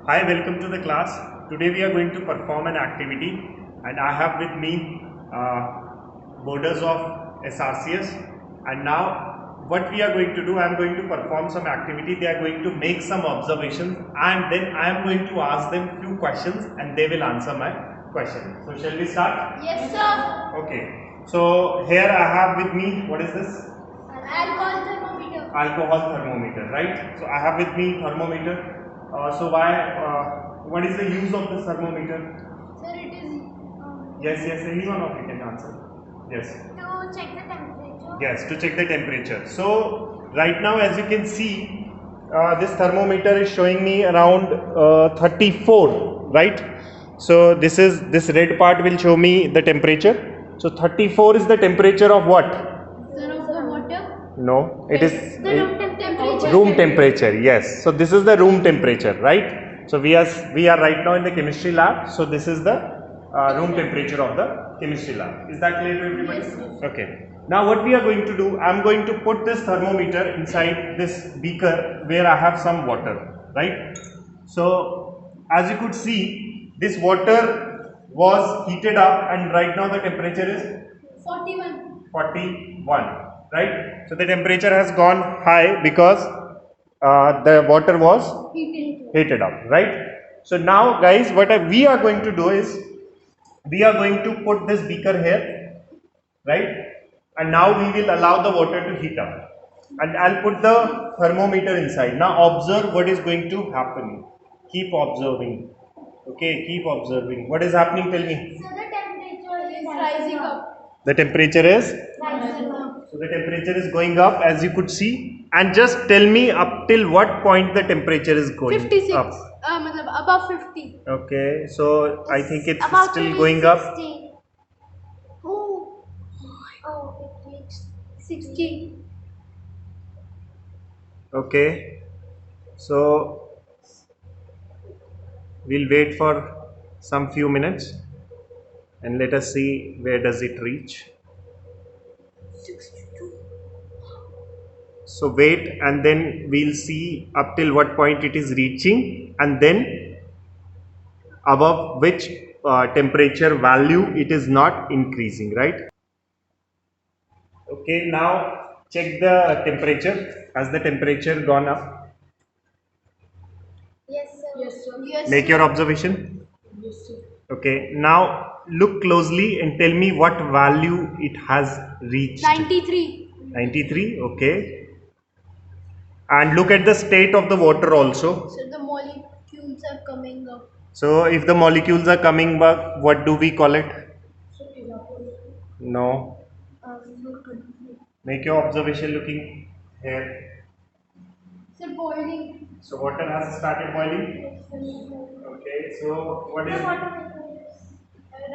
Hi, welcome to the class. Today we are going to perform an activity and I have with me borders of SRCS, and now what we are going to do, I am going to perform some activity. They are going to make some observations and then I am going to ask them few questions and they will answer my question. So shall we start? Yes, sir. Okay. So here I have with me, what is this? Alcohol thermometer. Alcohol thermometer, right? So I have with me thermometer. What is the use of this thermometer? Sir, it is Yes, anyone of you can answer. Yes. to check the temperature. Yes, to check the temperature. So right now, as you can see, this thermometer is showing me around 34, right? So this red part will show me the temperature. So 34 is the temperature of what? Sir, of the water. No, it is The room temperature. room temperature. Yes. So this is the room temperature, right? So we are right now in the chemistry lab. So this is the room temperature of the chemistry lab. Is that clear to everybody? Yes, yes. Okay. Now what we are going to do, I am going to put this thermometer inside this beaker where I have some water, right? So as you could see, this water was heated up and right now the temperature is 41. 41, right? So the temperature has gone high because the water was heated up, right? So now guys, we are going to do is, we are going to put this beaker here, right? And now we will allow the water to heat up. And I'll put the thermometer inside. Now observe what is going to happen. Keep observing. Okay, keep observing. What is happening? Tell me. So the temperature is rising up. The temperature is, Rising up. so the temperature is going up as you could see. And just tell me up till what point the temperature is going 56. up. Above 50. Okay, so I think it's About still going up. 60. Oh, it reached 60. Okay, so we'll wait for some few minutes and let us see where does it reach. 62. So wait and then we'll see up till what point it is reaching and then above which temperature value it is not increasing, right? Okay, now check the temperature. Has the temperature gone up? Yes, sir. Yes, sir. Yes, Make your observation. Yes, sir. Okay, now look closely and tell me what value it has reached. 93. 93, okay. And look at the state of the water also. So the molecules are coming up. So if the molecules are coming back, what do we call it? So evaporation. No. Make your observation looking here. So boiling. So water has started boiling. Okay, so what is,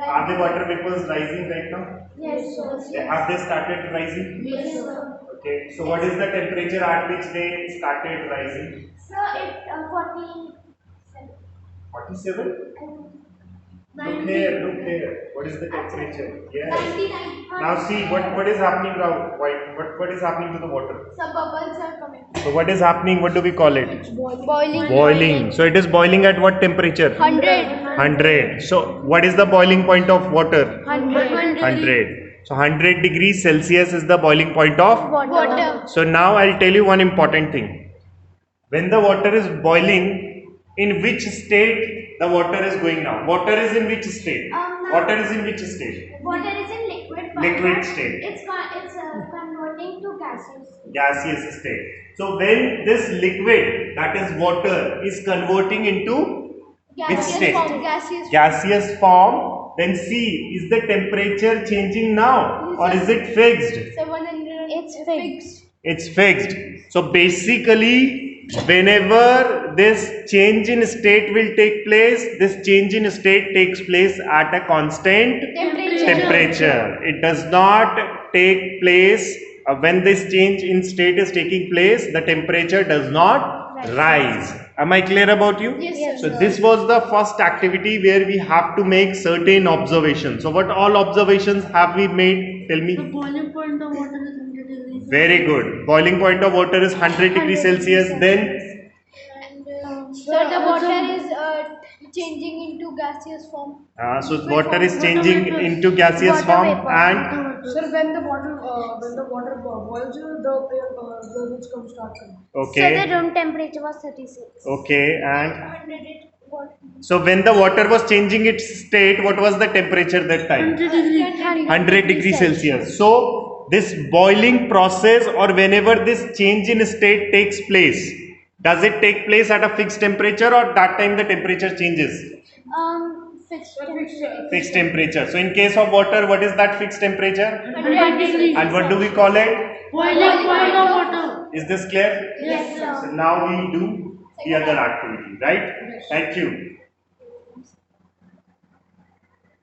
are the water vapors rising right now? Yes, sir. Have they started rising? Yes, sir. Okay, so what is the temperature at which they started rising? Sir, it 47. 47? Look here. What is the temperature? Yes. 99. Now see what is happening now. What is happening to the water? Some bubbles are coming. So what is happening? What do we call it? Boiling. Boiling. So it is boiling at what temperature? 100. 100. So what is the boiling point of water? 100. 100. So 100 degrees Celsius is the boiling point of. Water. So now I'll tell you one important thing. When the water is boiling, in which state the water is going now? Water is in which state? Water is in which state? Water is in liquid. but Liquid state. It's converting to gaseous. Gaseous state. So when this liquid, that is water, is converting into which state? Form. Gaseous. Gaseous form, then see, is the temperature changing now or is it fixed? 700. It's fixed. It's fixed. So basically, whenever this change in state will take place, this change in state takes place at a constant temperature. It does not take place when this change in state is taking place, the temperature does not rise. Am I clear about you? Yes, So this was the first activity where we have to make certain observations. So what all observations have we made? Tell me. The boiling point of water is 100 degrees. Very good. Boiling point of water is 100 degrees Celsius. Then And So the water is changing into gaseous form. So water is changing into gaseous form and Sir, when the water boils, the roots come start coming. okay, So the room temperature was 36. okay, and 100 what? so when the water was changing its state, what was the temperature that time? 100 degrees Celsius. So this boiling process, or whenever this change in state takes place, does it take place at a fixed temperature, or that time the temperature changes? Fixed temperature. Fixed temperature. So in case of water, what is that fixed temperature? 100 degrees. And what do we call it? Boiling point of water. Is this clear? Yes, sir. So now we do the other activity, right? Thank you.